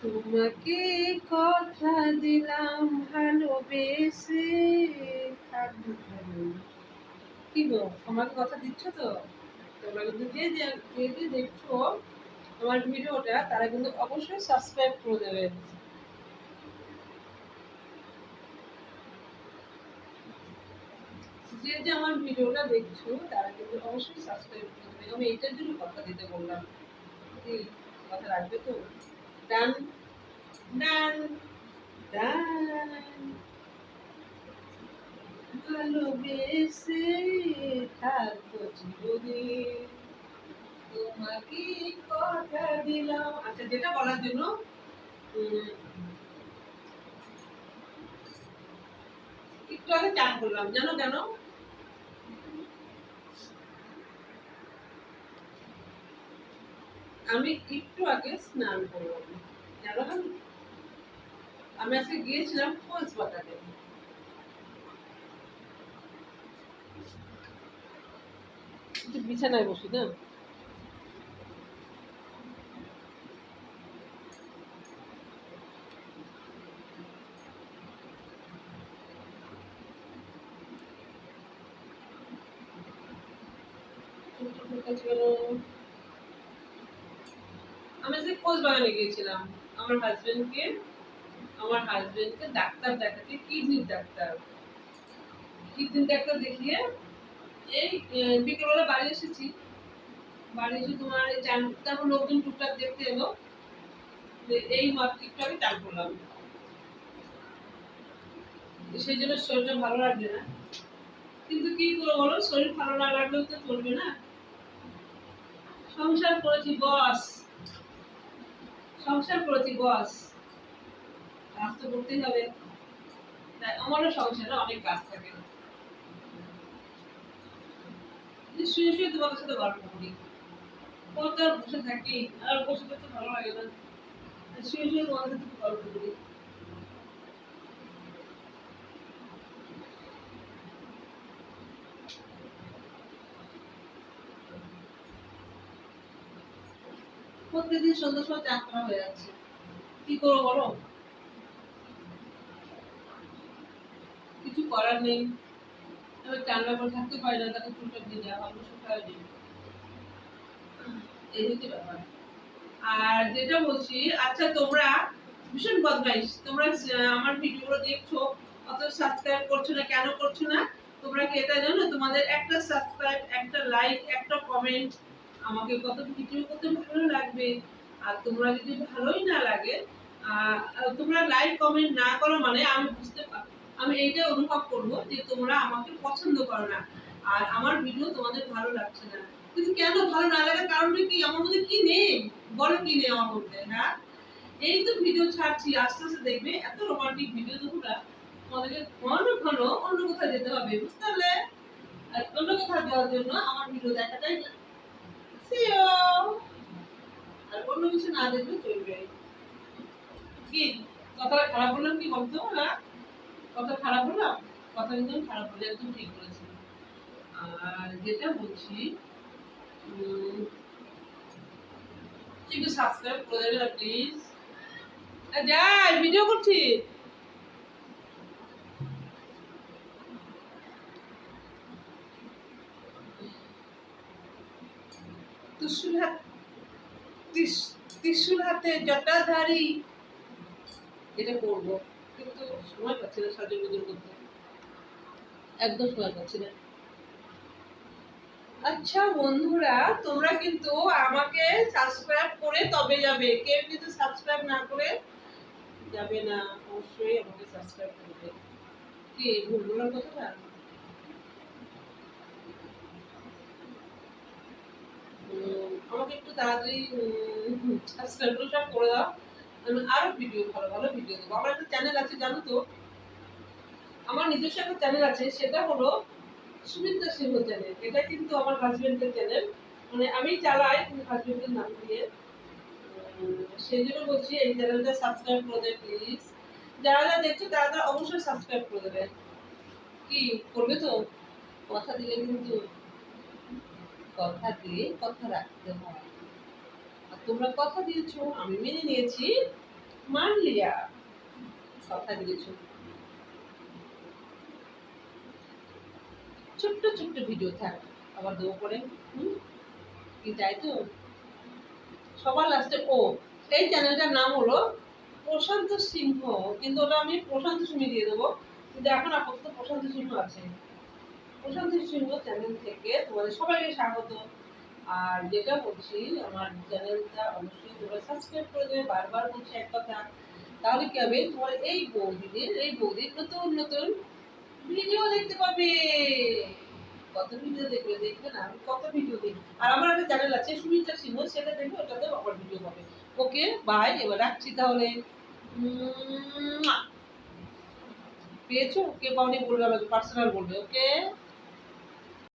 তোমাকে কথা দিলাম ভালোবেসে থাকবো ভালো। কি গো, আমাকে কথা দিচ্ছ তো? তোমরা কিন্তু যে দেখছো আমার ভিডিওটা, তারা কিন্তু অবশ্যই সাবস্ক্রাইব করে দেবে। যে আমার ভিডিওটা দেখছো তারা কিন্তু অবশ্যই সাবস্ক্রাইব করে দেবে। আমি এটার জন্য কথা দিতে বললাম। কি কথা রাখবে তো? ডান ডান ডান। ভালোবেসে থাকবো চিরদিন, তোমাকে কথা দিলাম। আচ্ছা, যেটা বলার জন্য উম, একটু আগে চান করলাম, জানো কেন? আমি একটু আগে স্নান করলাম, জানো কেন? আমি আজকে গিয়েছিলাম খোঁজ বাগানে। একটু বিছানায় বসি না। আমি আজকে খোঁজ বাগানে গিয়েছিলাম। আমার হাজবেন্ডকে আমার হাজবেন্ডকে ডাক্তার দেখাতে, কিডনির ডাক্তার দেখিয়ে এই বিকেলবেলা বাড়ি এসেছি। বাড়ি এসে তোমার এই চান, তারপর লোকজন টুকটাক দেখতে এলো। এই মাত্র একটু আগে চান করলাম, সেই জন্য শরীরটা ভালো লাগবে না। কিন্তু কি করবো বলো, শরীর ভালো না লাগলেও তো চলবে না। সংসার করেছি বস, সংসার করেছি বস, কাজ তো করতেই হবে। তাই আমারও সংসারে অনেক কাজ থাকে। শুয়ে শুয়ে তোমাদের সাথে গল্প করি, কত আর বসে থাকি, আর বসে থাকতে ভালো লাগে না। শুয়ে শুয়ে তোমাদের সাথে গল্প করি। প্রত্যেকদিন সন্ধ্যার সময় চা করা হয়ে যাচ্ছে, কি করবো বলো? কিছু করার নেই। তবে চান করে থাকতে পারি না, তাকে চুলটা ভেজা ভালো শুকায় নেই। এই হচ্ছে ব্যাপার। আর যেটা বলছি, আচ্ছা তোমরা ভীষণ বদমাইশ, তোমরা আমার ভিডিওগুলো দেখছো, অত সাবস্ক্রাইব করছো না, কেন করছো না? তোমরা কি এটা জানো? তোমাদের একটা সাবস্ক্রাইব, একটা লাইক, একটা কমেন্ট আমাকে কত ভিডিও করতে ভালো লাগবে। আর তোমরা যদি ভালোই না লাগে, তোমরা লাইক কমেন্ট না করো মানে আমি বুঝতে পারবো, আমি এইটাই অনুভব করবো যে তোমরা আমাকে পছন্দ করো না, আর আমার ভিডিও তোমাদের ভালো লাগছে না। কিন্তু কেন ভালো না লাগার কারণটা কি? আমার মধ্যে কি নেই বলো, কি নেই আমার মধ্যে? হ্যাঁ, এই তো ভিডিও ছাড়ছি, আস্তে আস্তে দেখবে এত রোমান্টিক ভিডিও দেবো না, তোমাদেরকে ঘন ঘন অন্য কোথাও যেতে হবে, বুঝতে পারলে? আর অন্য কোথাও যাওয়ার জন্য আমার ভিডিও দেখাটাই না। See you! আর অন্য কিছু না দেখলে চলবে। কি কথাটা খারাপ বললাম কি বলতো? হ্যাঁ, কথা খারাপ বললাম? কথা কিন্তু খারাপ বলে, একদম ঠিক বলেছি। আর যেটা বলছি, একটু সাবস্ক্রাইব করে দেবে না প্লিজ? যাই, ভিডিও করছি। ত্রিশুল হাত, ত্রিশুল হাতে জটাধারী, এটা করবো, কিন্তু সময় পাচ্ছি না সাজুগুজুর করতে, একদম সময় পাচ্ছি না। আচ্ছা বন্ধুরা, তোমরা কিন্তু আমাকে সাবস্ক্রাইব করে তবে যাবে, কেউ কিন্তু সাবস্ক্রাইব না করে যাবে না, অবশ্যই আমাকে সাবস্ক্রাইব করবে। কি ভুল বলার কথাটা? আমাকে একটু তাড়াতাড়ি সাবস্ক্রাইব সব করে দাও, আমি আরো ভিডিও, ভালো ভালো ভিডিও দেবো। আমার একটা চ্যানেল আছে জানো তো, আমার নিজস্ব একটা চ্যানেল আছে, সেটা হলো সুমিত্রা সিংহ চ্যানেল। এটা কিন্তু আমার হাজবেন্ডের চ্যানেল, মানে আমি চালাই কিন্তু হাজবেন্ডের নাম দিয়ে। সেই জন্য বলছি এই চ্যানেলটা সাবস্ক্রাইব করে দেবে প্লিজ। যারা যারা দেখছো তারা তারা অবশ্যই সাবস্ক্রাইব করে দেবে। কি করবে তো? কথা দিলে কিন্তু, কথা দিয়ে কথা রাখতে হয়। আর তোমরা কথা দিয়েছো, আমি মেনে নিয়েছি, मान लिया কথা দিয়েছো। ছোট্ট ছোট্ট ভিডিও থাক আবার দেবো করে। কি তাই তো সবার লাস্টে ও এই চ্যানেলটার নাম হলো প্রশান্ত সিংহ, কিন্তু ওটা আমি প্রশান্ত সিংহ দিয়ে দেবো, কিন্তু এখন আপাতত প্রশান্ত সিংহ আছে। প্রশান্ত সিংহ চ্যানেল থেকে তোমাদের সবাইকে স্বাগত। আর যেটা বলছি আমার চ্যানেলটা অবশ্যই তোমরা সাবস্ক্রাইব করে দেবে, বারবার বলছি এক কথা। তাহলে কি হবে, তোমার এই বৌদির নতুন নতুন ভিডিও দেখতে পাবে। কত ভিডিও দেখবে না, আমি কত ভিডিও দেখি। আর আমার একটা চ্যানেল আছে সুমিত্রা সিংহ, সেটা দেখবে, ওটাতেও আবার ভিডিও পাবে। ওকে বাই, এবার রাখছি তাহলে। পেয়েছো? কে পাওনি বলবে, আমাকে পার্সোনাল বলবে। ওকে।